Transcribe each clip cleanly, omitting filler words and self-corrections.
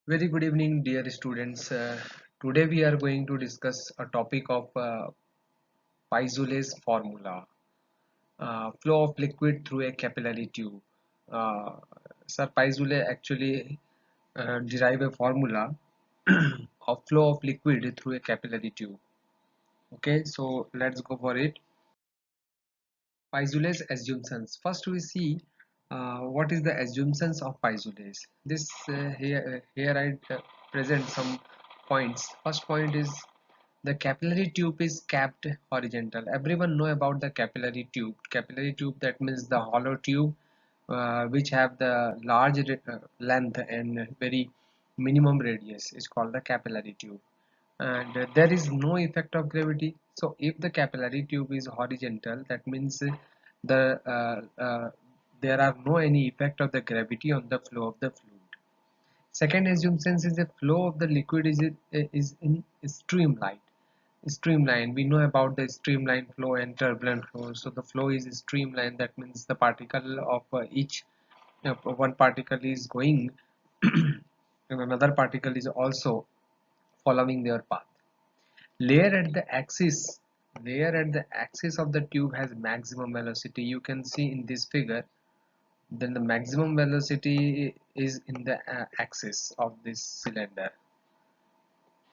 Very good evening, dear students. Today we are going to discuss a topic of Faizule's formula, flow of liquid through a capillary tube. Uh, Sir Faizule actually derive a formula of flow of liquid through a capillary tube. Okay, so let's go for it. Faizule's assumptions. First, we see what is the assumptions of Faizule's. Here I present some points. First point is the capillary tube is capped horizontal. Everyone know about the capillary tube. Capillary tube, that means the hollow tube which have the large length and very minimum radius is called the capillary tube. And there is no effect of gravity. So if the capillary tube is horizontal, that means there are no any effect of the gravity on the flow of the fluid. Second assumption is the flow of the liquid is in streamline. Streamline, we know about the streamline flow and turbulent flow. So the flow is streamline, that means the particle of each one particle is going and another particle is also following their path. Layer at the axis, layer at the axis of the tube has maximum velocity. You can see in this figure, then the maximum velocity is in the axis of this cylinder.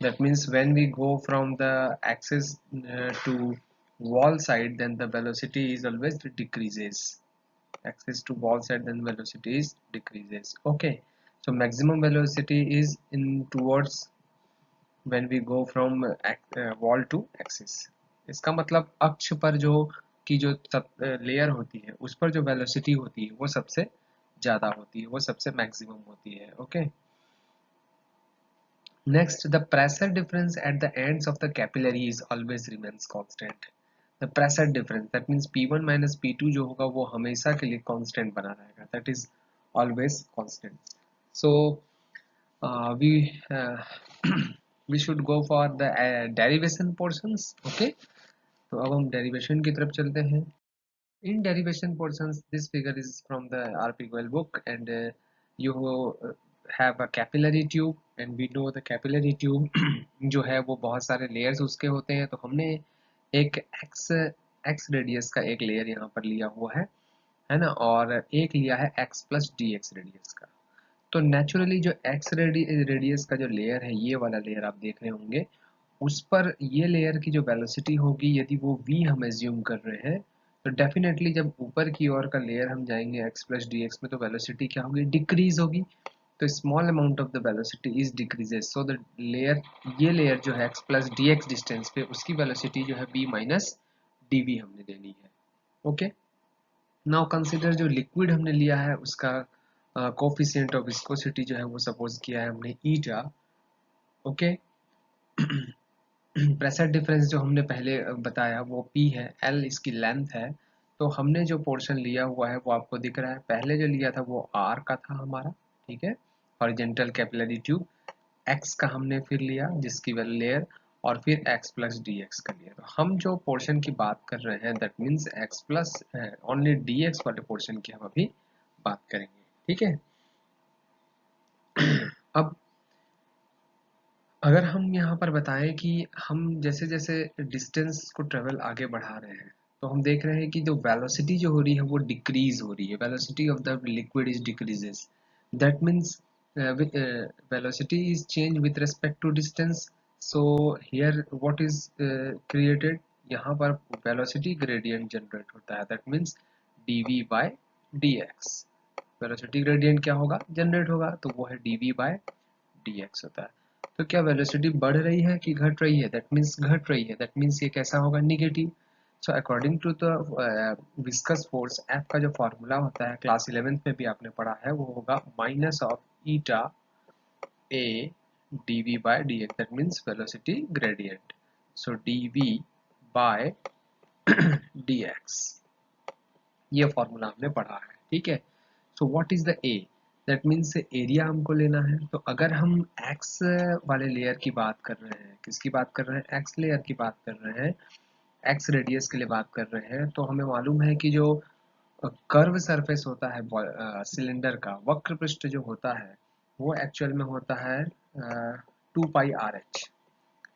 That means when we go from the axis to wall side, then the velocity is always decreases. Axis to wall side, then velocity is decreases. Okay, so maximum velocity is in towards when we go from wall to axis. इसका मतलब अक्ष पर जो की जो sub layer होती है उस पर जो वेलोसिटी होती है वो सबसे ज्यादा होती है, वो सबसे मैक्सिमम होती है. Okay, next the pressure difference at the ends of the capillary is always remains constant. The pressure difference, that means P1 minus P2 जो होगा वो हमेशा के लिए constant बना रहेगा, that is always constant. So we we should go for the derivation portions. Okay, तो अब हम derivation की तरफ चलते हैं. In derivation portions, this figure is from the R.P. Goel book, and you have a capillary tube, and we know the capillary tube जो है वो बहुत सारे layers उसके होते हैं. तो हमने एक x रेडियस का एक लेयर यहाँ पर लिया हुआ है ना, और एक लिया है x plus D x radius का. तो नेचुरली जो एक्स रेडियस का जो लेयर है, ये वाला लेयर आप देख रहे होंगे, उस पर ये लेयर की जो वेलोसिटी होगी, यदि वो v हम एज्यूम कर रहे हैं, तो डेफिनेटली जब ऊपर की ओर का लेयर हम जाएंगे x प्लस डी एक्स में, तो वेलोसिटी क्या होगी, डिक्रीज होगी. तो small amount of the velocity is decreases, so the layer, ये लेयर जो है x plus D x distance पे, उसकी वेलोसिटी जो है v माइनस डी वी हमने लेनी है. ओके, नाउ कंसिडर जो लिक्विड हमने लिया है उसका कोफिशिएंट ऑफ विस्कोसिटी जो है वो सपोज किया है हमने ईटा. ओके, प्रेशर डिफरेंस जो हमने पहले बताया वो P है, L इसकी लेंथ है. तो हमने जो पोर्शन लिया हुआ है वो आपको दिख रहा है. पहले जो लिया था वो R का था हमारा, ठीक है, हॉरिजॉन्टल कैपिलरी ट्यूब. X का हमने फिर लिया जिसकी वैल्यू लेयर, और फिर x प्लस डी एक्स का लिया. तो हम जो पोर्शन की बात कर रहे हैं, that means x plus only D x वाले पोर्शन की हम अभी बात करेंगे. ठीक है, अब अगर हम यहाँ पर बताएं कि हम जैसे जैसे डिस्टेंस को ट्रेवल आगे बढ़ा रहे हैं, तो हम देख रहे हैं कि जो वेलोसिटी जो हो रही है वो डिक्रीज हो रही है. Velocity of the liquid is decreases, that means velocity is change with respect to distance. So here what is created, यहाँ पर वेलोसिटी ग्रेडियंट जनरेट होता है, दैट मीन्स D V by D X. Velocity gradient क्या होगा, जनरेट होगा, तो वो है D V by D X होता है. तो क्या वेलोसिटी बढ़ रही है कि घट रही है, दैट मीन्स घट रही है, दैट मीन्स ये कैसा होगा, negative. So according to the viscous force, F का जो फॉर्मूला होता है क्लास 11th में भी आपने पढ़ा है, वो होगा minus of eta A D V by D X, that means velocity gradient. So D V by D X, ये फॉर्मूला हमने पढ़ा है. ठीक है, so what is the A, that means area हमको लेना है. तो अगर हम एक्स वाले लेयर की बात कर रहे हैं, किसकी बात कर रहे हैं, एक्स लेयर की बात कर रहे हैं, एक्स रेडियस के लिए बात कर रहे हैं, तो हमें मालूम है कि जो कर्व सरफेस होता है सिलेंडर का, वक्र पृष्ठ जो होता है, वो एक्चुअल में होता है 2πRH।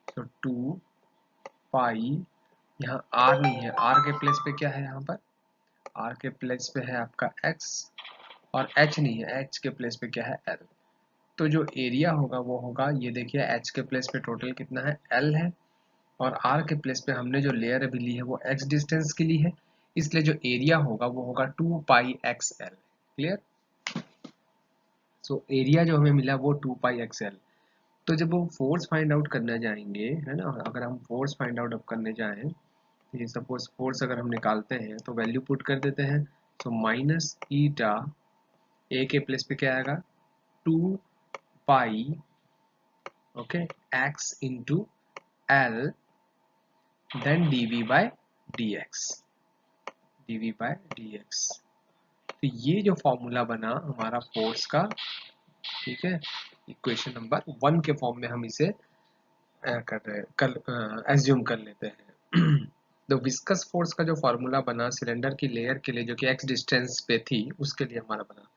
तो 2π, यहाँ R नहीं है, R के प्लेस पे क्या है, यहाँ पर R के प्लेस पे है आपका X, और H नहीं है, H के प्लेस पे क्या है, L। तो जो एरिया होगा वो होगा, ये देखिए H के प्लेस पे टोटल कितना है, L है, और R के प्लेस पे हमने जो लेयर अभी ली है वो X डिस्टेंस की ली है, इसलिए जो एरिया होगा वो होगा 2πXL। क्लियर? सो एरिया जो हमें मिला वो 2πXL। तो जब हम फोर्स फाइंड आउट करने जाएंगे, है ना, अगर हम फोर्स फाइंड आउट अब करने जाएं, तो ये सपोज फोर्स अगर हम निकालते हैं तो वैल्यू पुट कर देते हैं। तो माइनस ईटा, ए के प्लेस पे क्या आएगा, 2π, okay, X into L, then dv/dx। तो ये जो फॉर्मूला बना हमारा फोर्स का, ठीक है, इक्वेशन नंबर 1 के फॉर्म में हम इसे कर रहे कल एज्यूम कर लेते हैं। तो विस्कस फोर्स का जो फॉर्मूला बना सिलेंडर की लेयर के लिए जो कि x डिस्टेंस पे थी उसके लिए हमारा बना,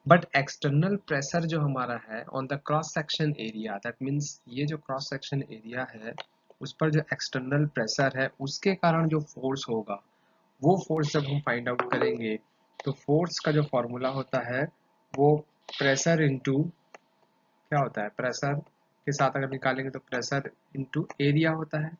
बट एक्सटर्नल प्रेशर जो हमारा है on the cross section area, that means ये जो क्रॉस सेक्शन एरिया है उस पर जो एक्सटर्नल प्रेशर है उसके कारण जो फोर्स होगा, वो फोर्स जब हम फाइंड आउट करेंगे तो फोर्स का जो फॉर्मूला होता है वो प्रेशर इनटू क्या होता है, प्रेशर के साथ अगर निकालेंगे तो प्रेशर इनटू एरिया होता है।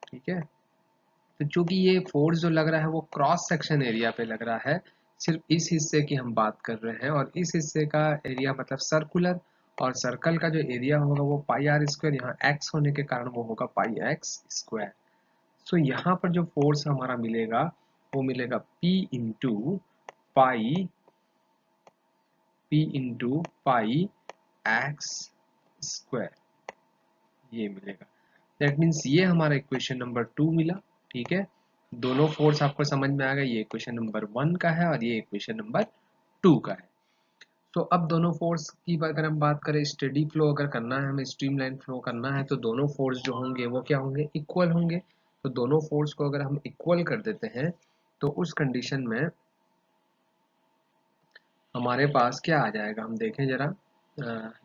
ठीक है, तो चूंकि ये फोर्स जो लग रहा है वो क्रॉस सेक्शन एरिया पे लग रहा है, सिर्फ इस हिस्से की हम बात कर रहे हैं, और इस हिस्से का एरिया मतलब सर्कुलर, और सर्कल का जो एरिया होगा वो पाई आर स्क्वायर, यहाँ एक्स होने के कारण वो होगा पाई एक्स स्क्वायर। सो यहाँ पर जो फोर्स हमारा मिलेगा वो मिलेगा P into pi x square, ये मिलेगा। दैट मीन्स ये हमारा इक्वेशन नंबर 2 मिला। ठीक है, दोनों फोर्स आपको समझ में आ गए, ये इक्वेशन नंबर 1 का है और ये इक्वेशन नंबर 2 का है। तो अब दोनों फोर्स की अगर हम बात करें, स्टेडी फ्लो अगर करना है, हमें स्ट्रीमलाइन फ्लो करना है, तो दोनों फोर्स जो होंगे वो क्या होंगे, इक्वल होंगे। तो दोनों फोर्स को अगर हम इक्वल कर देते हैं तो उस कंडीशन में हमारे पास क्या आ जाएगा, हम देखें जरा,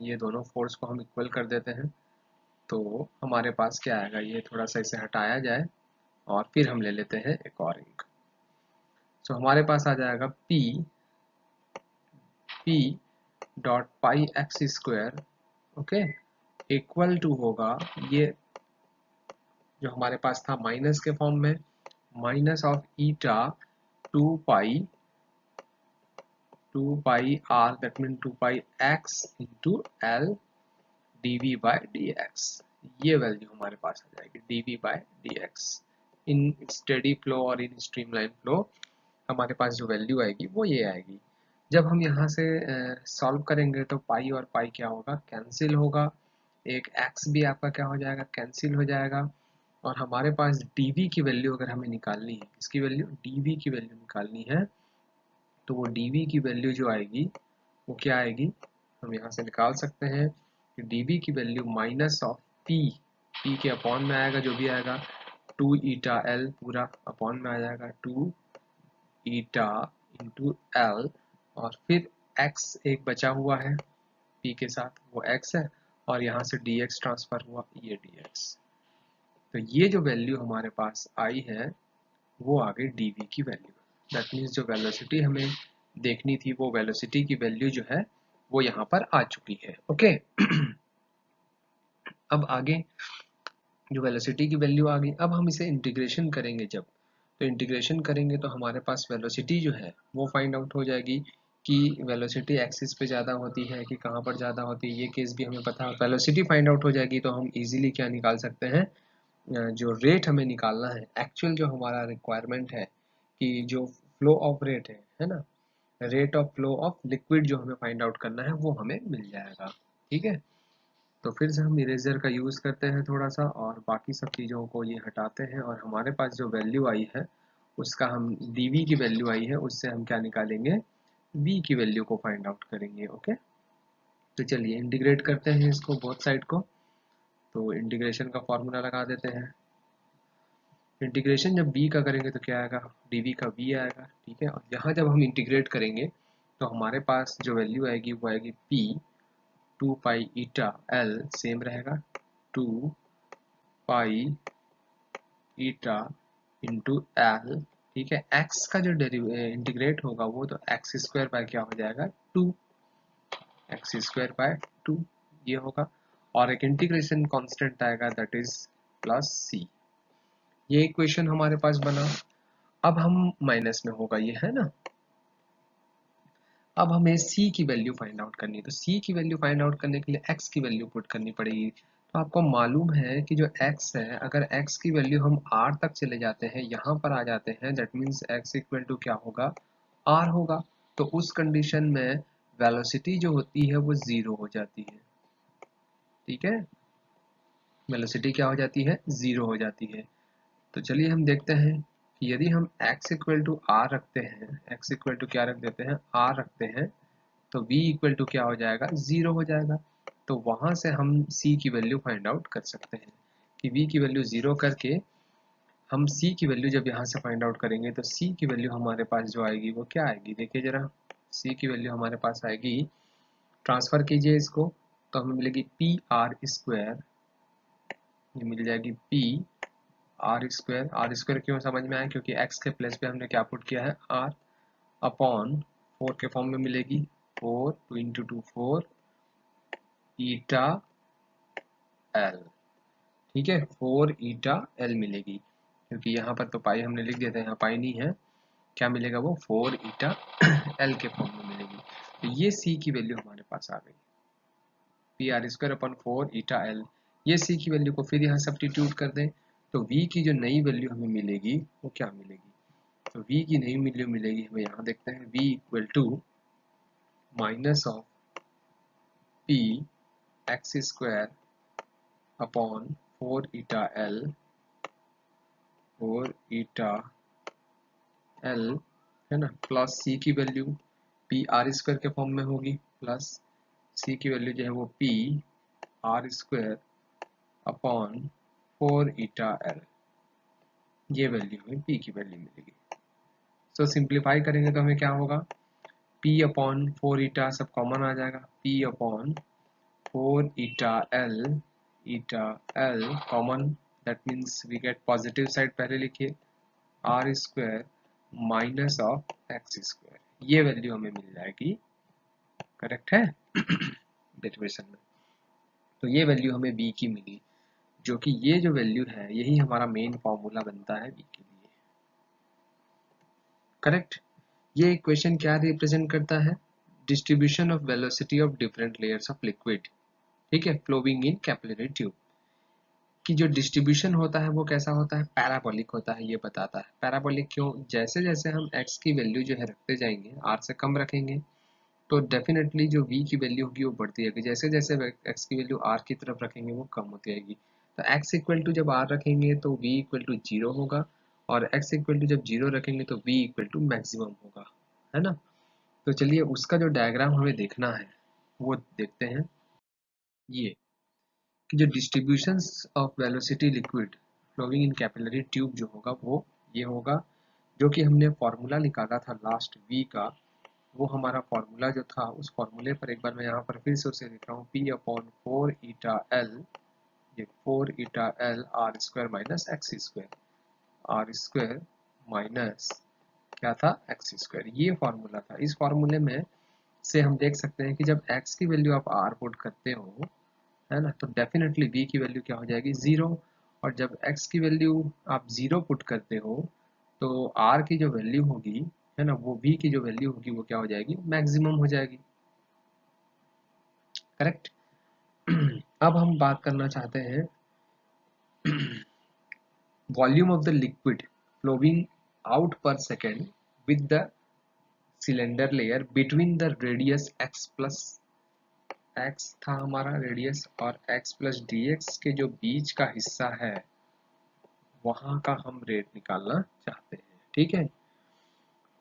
ये दोनों फोर्स को हम इक्वल कर देते हैं तो हमारे पास क्या आएगा, ये थोड़ा सा इसे हटाया जाए और फिर हम ले लेते हैं एक और इंक। तो हमारे पास आ जाएगा P dot pi x square, okay, equal to होगा, ये जो हमारे पास था माइनस के फॉर्म में, minus of eta 2 pi R, that mean 2 pi x into L dv/dx। ये वैल्यू हमारे पास आ जाएगी dv/dx। इन स्टेडी फ्लो और इन स्ट्रीमलाइन फ्लो हमारे पास जो वैल्यू आएगी वो ये आएगी। जब हम यहाँ से सॉल्व करेंगे तो पाई और पाई क्या होगा, कैंसिल होगा, एक एक्स भी आपका क्या हो जाएगा, कैंसिल हो जाएगा, और हमारे पास dv की वैल्यू अगर हमें निकालनी है, इसकी वैल्यू dv की वैल्यू निकालनी है, तो वो dv की वैल्यू जो आएगी वो क्या आएगी, हम यहाँ से निकाल सकते हैं कि dv की वैल्यू माइनस ऑफ p के अपॉन में आएगा, जो भी आएगा 2 ईटा l पूरा अपॉन में आ जाएगा 2 ईटा इंटू एल, और फिर x एक बचा हुआ है p के साथ, वो x है, और यहाँ से dx ट्रांसफर हुआ, ये dx। तो ये जो वैल्यू हमारे पास आई है वो आ गई dv की वैल्यू। दैट मीन्स जो वेलोसिटी हमें देखनी थी वो वेलोसिटी की वैल्यू जो है वो यहाँ पर आ चुकी है। ओके, अब आगे जो वेलोसिटी की वैल्यू आ गई, अब हम इसे इंटीग्रेशन करेंगे जब, तो इंटीग्रेशन करेंगे तो हमारे पास वेलोसिटी जो है वो फाइंड आउट हो जाएगी कि वेलोसिटी एक्सिस पे ज़्यादा होती है कि कहाँ पर ज़्यादा होती है, ये केस भी हमें पता है। वेलोसिटी फाइंड आउट हो जाएगी तो हम इजीली क्या निकाल सकते हैं, जो रेट हमें निकालना है, एक्चुअल जो हमारा रिक्वायरमेंट है कि जो फ्लो ऑफ रेट है ना, rate of flow of liquid जो हमें फाइंड आउट करना है वो हमें मिल जाएगा। ठीक है, तो फिर से हम इरेजर का यूज़ करते हैं थोड़ा सा, और बाकी सब चीज़ों को ये हटाते हैं, और हमारे पास जो वैल्यू आई है उसका हम dv की वैल्यू आई है उससे हम क्या निकालेंगे, v की वैल्यू को फाइंड आउट करेंगे। ओके, तो चलिए इंटीग्रेट करते हैं इसको, बोथ साइड को। तो इंटीग्रेशन का फॉर्मूला लगा देते हैं। इंटीग्रेशन जब b का करेंगे तो क्या आएगा, dv का v आएगा। ठीक है, और यहाँ जब हम इंटीग्रेट करेंगे तो हमारे पास जो वैल्यू आएगी वो आएगी p 2 पाई ईटा एल सेम रहेगा 2 पाई ईटा इंटू एल। ठीक है, एक्स का जो इंटीग्रेट होगा वो तो एक्स स्क्वायर बाय क्या हो जाएगा 2 एक्स स्क्वायर बाय 2 ये होगा, और एक इंटीग्रेशन कांस्टेंट आएगा दैट इज प्लस सी। ये इक्वेशन हमारे पास बना। अब हम माइनस में होगा ये, है ना। अब हमें c की वैल्यू फाइंड आउट करनी है, तो c की वैल्यू फाइंड आउट करने के लिए x की वैल्यू पुट करनी पड़ेगी। तो आपको मालूम है कि जो x है, अगर x की वैल्यू हम r तक चले जाते हैं, यहाँ पर आ जाते हैं, that means x equal to क्या होगा r होगा। तो उस कंडीशन में वेलोसिटी जो होती है वो 0 हो जाती है। ठीक है, वेलोसिटी क्या हो जाती है 0 हो जाती है। तो चलिए हम देखते हैं कि यदि हम x इक्वल टू r रखते हैं, x इक्वल टू क्या रख देते हैं r रखते हैं, तो v इक्वल टू क्या हो जाएगा 0 हो जाएगा। तो वहां से हम c की वैल्यू फाइंड आउट कर सकते हैं कि v की वैल्यू 0 करके हम c की वैल्यू जब यहाँ से फाइंड आउट करेंगे तो c की वैल्यू हमारे पास जो आएगी वो क्या आएगी, देखिए जरा। c की वैल्यू हमारे पास आएगी, ट्रांसफर कीजिए इसको, तो हमें मिलेगी पी आर स्क्वायर, ये मिल जाएगी P R square. R square क्यों समझ में आया, क्योंकि x के प्लेस पे हमने क्या पुट किया है r अपॉन 4 के फॉर्म में मिलेगी 4 2 इंटू 2 4 ईटा एल। ठीक है, 4 ईटा एल मिलेगी, क्योंकि यहाँ पर तो पाई हमने लिख दिया था, यहाँ पाई नहीं है, क्या मिलेगा वो 4 ईटा एल के फॉर्म में मिलेगी। तो ये सी की वैल्यू हमारे पास आ गई, P R square upon 4 eta L. ये सी की वैल्यू को फिर यहाँ सब्स्टिट्यूट कर दें, तो वी की जो नई वैल्यू हमें मिलेगी वो क्या मिलेगी, तो v की नई वैल्यू मिलेगी हमें, यहाँ देखते हैं v equal to minus of P x square upon 4 eta L, 4 eta L, है ना, प्लस c की वैल्यू पी आर स्क्वायर के फॉर्म में होगी, प्लस c की वैल्यू जो है वो P R square upon 4 eta L, ये वैल्यू हमें p की वैल्यू मिलेगी। तो सिंप्लीफाई करेंगे तो हमें क्या होगा, p अपॉन 4 ईटा सब कॉमन आ जाएगा, p अपॉन 4 eta l common, that means we get positive side पहले लिखिए, R square minus of x square, ये वैल्यू हमें मिल जाएगी। करेक्ट है डेरिवेशन में। तो ये वैल्यू हमें b की मिली, जो कि ये जो वैल्यू है यही हमारा मेन फॉर्मूला बनता है b के लिए। करेक्ट। ये इक्वेशन क्या रिप्रेजेंट करता है, distribution of velocity of different layers of liquid, ठीक है, फ्लोइंग इन कैपिलरी ट्यूब की जो डिस्ट्रीब्यूशन होता है वो कैसा होता है, पैराबोलिक होता है, ये बताता है। पैराबोलिक क्यों, जैसे जैसे हम x की वैल्यू जो है रखते जाएंगे, r से कम रखेंगे, तो डेफिनेटली जो v की वैल्यू होगी वो बढ़ती जाएगी, जैसे जैसे x की वैल्यू r की तरफ रखेंगे वो कम होती जाएगी। तो x इक्वल टू जब r रखेंगे तो v इक्वल टू 0 होगा, और x इक्वल टू जब 0 रखेंगे तो v इक्वल टू मैक्सिमम होगा, है ना। तो चलिए उसका जो डायग्राम हमें देखना है वो देखते हैं। ये कि जो distributions of velocity liquid flowing in capillary tube जो होगा वो ये होगा, जो कि हमने फॉर्मूला निकाला था लास्ट वी का, वो हमारा फॉर्मूला जो था उस फॉर्मूले पर एक बार मैं यहाँ पर फिर से उसे लिख रहा हूँ, पी अपॉन 4 ईटा एल, ये 4 eta L R square minus x square, R square minus क्या था एक्स स्क्वायर, ये फॉर्मूला था। इस फॉर्मूले में से हम देख सकते हैं कि जब x की वैल्यू आप r पुट करते हो, है ना, तो डेफिनेटली v की वैल्यू क्या हो जाएगी 0, और जब x की वैल्यू आप 0 पुट करते हो तो r की जो वैल्यू होगी, है ना, वो v की जो वैल्यू होगी वो क्या हो जाएगी, मैक्सिमम हो जाएगी। करेक्ट। अब हम बात करना चाहते हैं volume of the liquid flowing out per second with the cylinder layer between the radius x plus x था हमारा रेडियस, और x प्लस dx के जो बीच का हिस्सा है वहां का हम रेट निकालना चाहते हैं। ठीक है,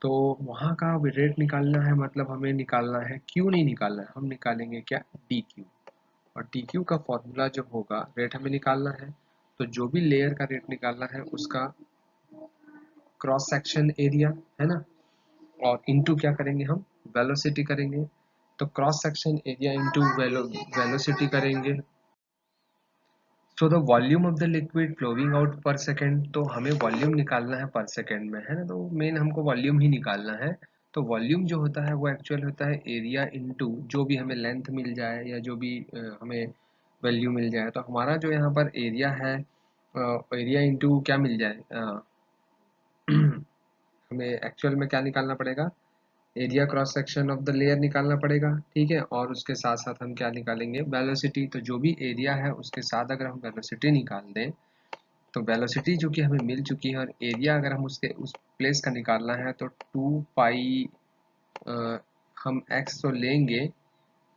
तो वहां का रेट निकालना है, मतलब हमें निकालना है, क्यू नहीं निकालना है, हम निकालेंगे क्या dq, और dq का फॉर्मूला जो होगा, रेट हमें निकालना है, तो जो भी लेयर का रेट निकालना है उसका क्रॉस सेक्शन एरिया, है ना, और इनटू क्या करेंगे हम वेलोसिटी करेंगे, तो cross section area into velocity करेंगे। So the volume of the liquid flowing out per second, तो हमें वॉल्यूम निकालना है पर सेकेंड में, है ना, तो मेन हमको वॉल्यूम ही निकालना है। तो वॉल्यूम जो होता है वो एक्चुअल होता है एरिया इंटू जो भी हमें लेंथ मिल जाए या जो भी हमें वैल्यू मिल जाए। तो हमारा जो यहाँ पर एरिया है, एरिया इंटू क्या मिल जाए, हमें एक्चुअल में क्या निकालना पड़ेगा, area cross section of the layer निकालना पड़ेगा, ठीक है। और उसके साथ साथ हम क्या निकालेंगे, वेलोसिटी। तो जो भी एरिया है उसके साथ अगर हम वेलोसिटी निकाल दें, तो वेलोसिटी जो कि हमें मिल चुकी है, और एरिया अगर हम उसके उस प्लेस का निकालना है तो 2 पाई हम x तो लेंगे,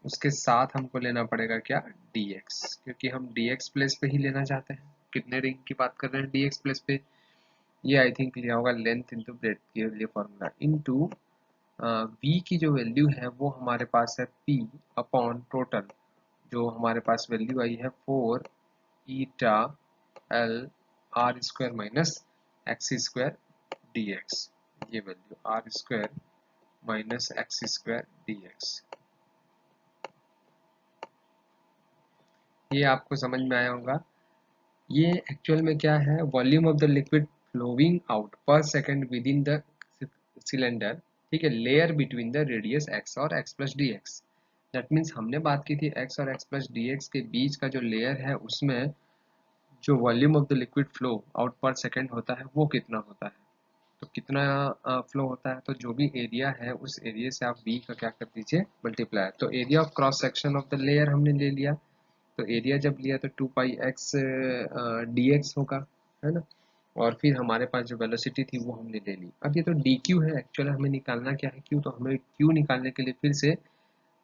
उसके साथ हमको लेना पड़ेगा क्या, dx, क्योंकि हम dx प्लेस पे ही लेना चाहते हैं। कितने रिंग की बात कर रहे हैं dx प्लेस पे, ये आई थिंक लिया होगा लेंथ इंटू ब्रेड्थ के लिए फॉर्मूला, इंटू v की जो वैल्यू है वो हमारे पास है p अपॉन टोटल, जो हमारे पास वैल्यू आई है 4 eta L R square minus x square D X, ये value R square minus x square D X. ये आपको समझ में आया होगा। ये एक्चुअल में क्या है, volume of the liquid flowing out per second within the cylinder, ठीक है, layer between the radius X और X plus D X. That means हमने बात की थी एक्स और एक्स प्लस डी एक्स के बीच का जो लेयर है उसमें जो volume of the liquid flow out per second होता है वो कितना होता है। तो कितना फ्लो होता है, तो जो भी एरिया है उस एरिया से आप बी का क्या कर दीजिए, मल्टीप्लाई। तो area of cross section of the layer हमने ले लिया, तो एरिया जब लिया तो 2 पाई x डी एक्स होगा, है ना। और फिर हमारे पास जो वेलोसिटी थी वो हमने ले ली। अब ये तो डी क्यू है, एक्चुअली हमें निकालना क्या है, क्यू। तो हमें क्यू निकालने के लिए फिर से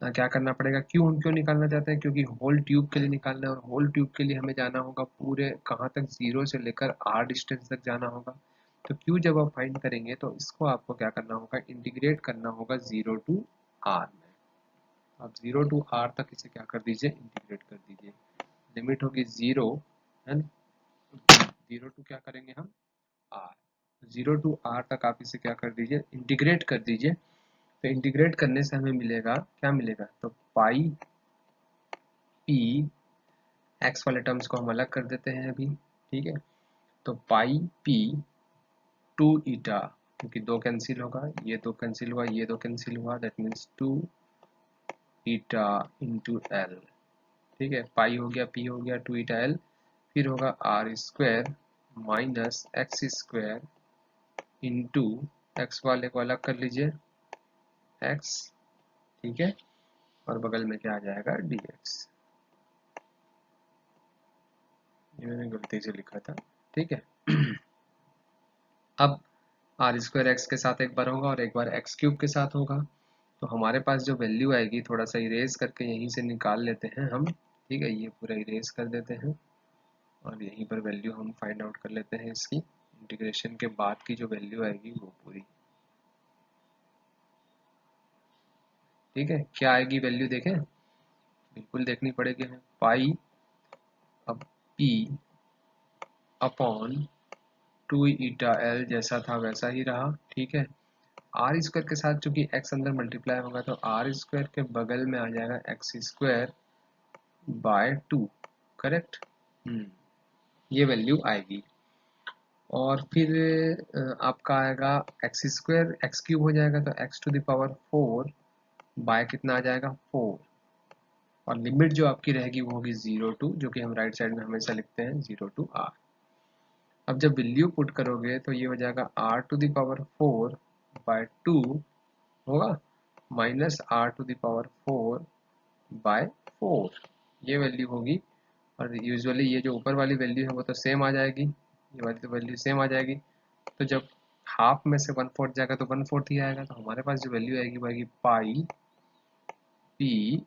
क्या करना पड़ेगा, क्यू हम क्यों निकालना चाहते हैं, क्योंकि होल ट्यूब के लिए निकालना है, और होल ट्यूब के लिए हमें जाना होगा पूरे कहाँ तक, जीरो से लेकर आर डिस्टेंस तक जाना होगा। तो क्यू जब आप फाइंड करेंगे तो इसको आपको क्या करना होगा, इंटीग्रेट करना होगा 0 टू आर में। आप 0 टू आर तक इसे क्या कर दीजिए, इंटीग्रेट कर दीजिए। लिमिट होगी 0, है ना, 0 टू क्या करेंगे हम, आर। 0 टू आर तक आप इसे क्या कर दीजिए, इंटीग्रेट कर दीजिए। तो इंटीग्रेट करने से हमें मिलेगा, क्या मिलेगा, तो पाई पी, एक्स वाले टर्म्स को हम अलग कर देते हैं अभी, ठीक है। तो पाई पी 2 ईटा, क्योंकि दो कैंसिल होगा, ये दो कैंसिल हुआ, ये दो कैंसिल हुआ, that means 2 eta into L, ठीक है। पाई हो गया, पी हो गया, 2 ईटा एल, फिर होगा R square minus x square into x वाले को अलग कर लीजिए, एक्स, ठीक है, और बगल में क्या आ जाएगा, डी एक्स। ये मैंने गलती से लिखा था, ठीक है। अब आर स्क्वायर एक्स के साथ एक बार होगा और एक बार एक्स क्यूब के साथ होगा। तो हमारे पास जो वैल्यू आएगी, थोड़ा सा इरेज करके यहीं से निकाल लेते हैं हम, ठीक है, ये पूरा इरेज कर देते हैं और यहीं पर वैल्यू हम फाइंड आउट कर लेते हैं इसकी। इंटीग्रेशन के बाद की जो वैल्यू आएगी वो पूरी, ठीक है। क्या आएगी वैल्यू, देखें, बिल्कुल देखनी पड़ेगी हमें। पाई अब पी अपॉन 2 ईटा एल, जैसा था वैसा ही रहा, ठीक है। आर स्क्वायर के साथ चूंकि एक्स अंदर मल्टीप्लाई होगा तो आर स्क्वायर के बगल में आ जाएगा एक्स स्क्वायर बाय 2, करेक्ट। ये वैल्यू आएगी। और फिर आपका आएगा एक्स स्क्वायर, एक्स क्यूब हो जाएगा, तो x to the power 4 by कितना आ जाएगा, 4। और लिमिट जो आपकी रहेगी वो होगी 0 टू, जो कि हम राइट साइड में हमेशा लिखते हैं 0 टू आर। अब जब वैल्यू पुट करोगे तो ये हो जाएगा R to the power 4 by 2 होगा, minus R to the power 4 by 4, ये वैल्यू होगी। और यूजुअली ये जो ऊपर वाली वैल्यू है वो तो सेम आ जाएगी, ये वाली तो वैल्यू सेम आ जाएगी। तो जब हाफ में से 1/4 जाएगा तो 1/4 ही आएगा। तो हमारे पास जो वैल्यू आएगी वो आएगी pi P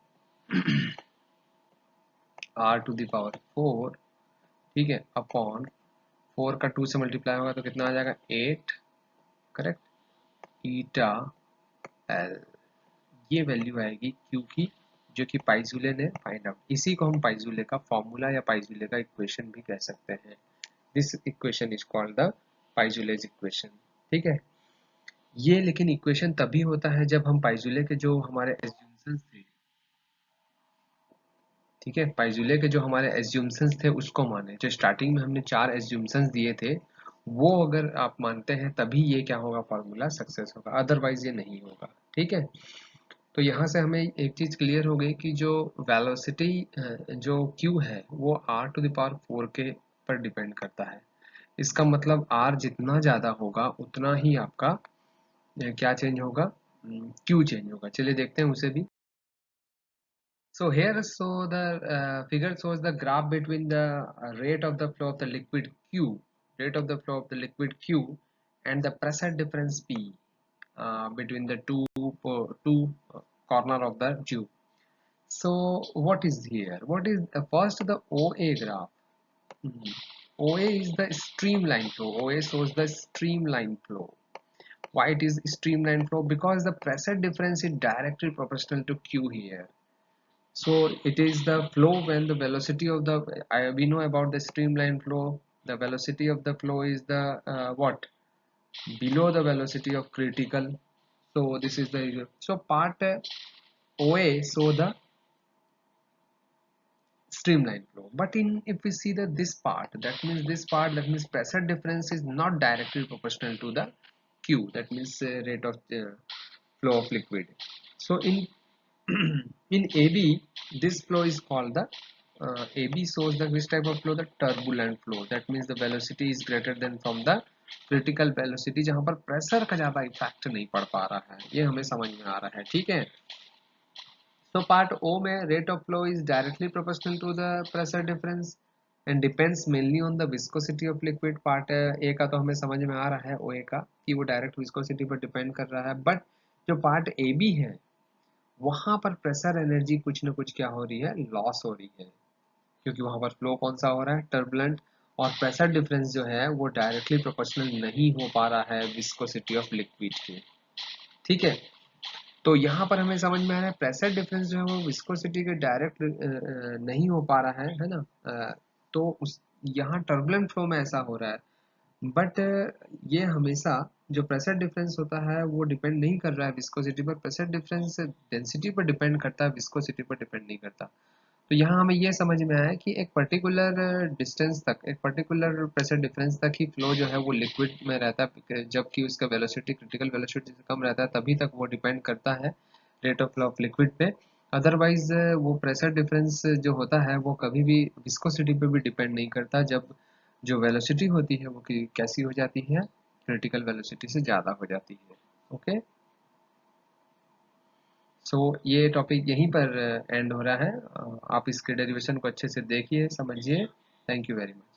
R to the power 4, ठीक है, अपॉन 4 का 2 से मल्टीप्लाई होगा तो कितना आ जाएगा, 8, करेक्ट, ईटा एल। ये वैल्यू आएगी क्योंकि जो कि पाइजूले ने फाइंड आउट, इसी को हम पाइजूले का फॉर्मूला या पाइजूले का इक्वेशन भी कह सकते हैं। This equation is called the Poiseuille's equation, ठीक है। ये लेकिन इक्वेशन तभी होता है जब हम पाइजूले के जो हमारे एज्यूम्पशंस थे, ठीक है, पाइजुले के जो हमारे एज्यूम्पशंस थे उसको माने, जो स्टार्टिंग में हमने 4 एज्यूम्पशंस दिए थे वो अगर आप मानते हैं तभी ये क्या होगा, फॉर्मूला सक्सेस होगा, अदरवाइज ये नहीं होगा। ठीक है, तो यहाँ से हमें एक चीज क्लियर हो गई कि जो वेलोसिटी जो q है वो r⁴ के पर डिपेंड करता है। इसका मतलब r जितना ज्यादा होगा उतना ही आपका क्या चेंज होगा, q चेंज होगा। चलिए देखते हैं उसे भी। So here, so the figure shows the graph between the rate of the flow of the liquid Q, rate of the flow of the liquid Q, and the pressure difference P between the two corner of the tube. So what is here? What is first the OA graph? Mhm. OA is the streamline flow. OA shows the streamline flow. Why it is streamline flow? Because the pressure difference is directly proportional to Q here. So it is the flow when the velocity of the we know about the streamline flow. The velocity of the flow is the what, below the velocity of critical. So this is the so part OA, so the streamline flow. But in if we see the this part, that means pressure difference is not directly proportional to the Q. That means rate of flow of liquid. So in in AB, this flow is called the AB shows the which type of flow, the turbulent flow. That means the velocity is greater than from the critical velocity, जहाँ पर pressure का ज़्यादा effect नहीं पड़ पा रहा है, ये हमें समझ में आ रहा है। ठीक है, तो पार्ट O में rate of flow is directly proportional to the pressure difference and depends mainly on the viscosity of liquid. Part A का तो हमें समझ में आ रहा है, OA का, कि वो डायरेक्ट विस्कोसिटी पर डिपेंड कर रहा है। बट जो पार्ट AB है वहां पर प्रेशर एनर्जी कुछ न कुछ क्या हो रही है, लॉस हो रही है, क्योंकि वहां पर फ्लो कौन सा हो रहा है, टर्बुलेंट, और प्रेशर डिफरेंस जो है वो डायरेक्टली प्रोपोर्शनल नहीं हो पा रहा है विस्कोसिटी ऑफ लिक्विड के। ठीक है, तो यहाँ पर हमें समझ में आ रहा है प्रेशर डिफरेंस जो है वो विस्कोसिटी के डायरेक्ट नहीं हो पा रहा है ना। तो उस यहाँ टर्बुलेंट फ्लो में ऐसा हो रहा है। बट ये हमेशा जो प्रेशर डिफरेंस होता है वो डिपेंड नहीं कर रहा है विस्कोसिटी पर, प्रेशर डिफरेंस डेंसिटी पर डिपेंड करता है, विस्कोसिटी पर डिपेंड नहीं करता। तो यहाँ हमें ये समझ में आया कि एक पर्टिकुलर डिस्टेंस तक, एक पर्टिकुलर प्रेशर डिफरेंस तक ही फ्लो जो है वो लिक्विड में रहता है, जबकि उसका वेलोसिटी क्रिटिकल वेलोसिटी से कम रहता है, तभी तक वो डिपेंड करता है rate of flow of liquid पे। अदरवाइज वो प्रेशर डिफरेंस जो होता है वो कभी भी विस्कोसिटी पे भी डिपेंड नहीं करता, जब जो वेलोसिटी होती है वो कैसी हो जाती है, क्रिटिकल वेलोसिटी से ज़्यादा हो जाती है। ओके, सो ये टॉपिक यहीं पर एंड हो रहा है। आप इसके डेरिवेशन को अच्छे से देखिए, समझिए। Thank you very much.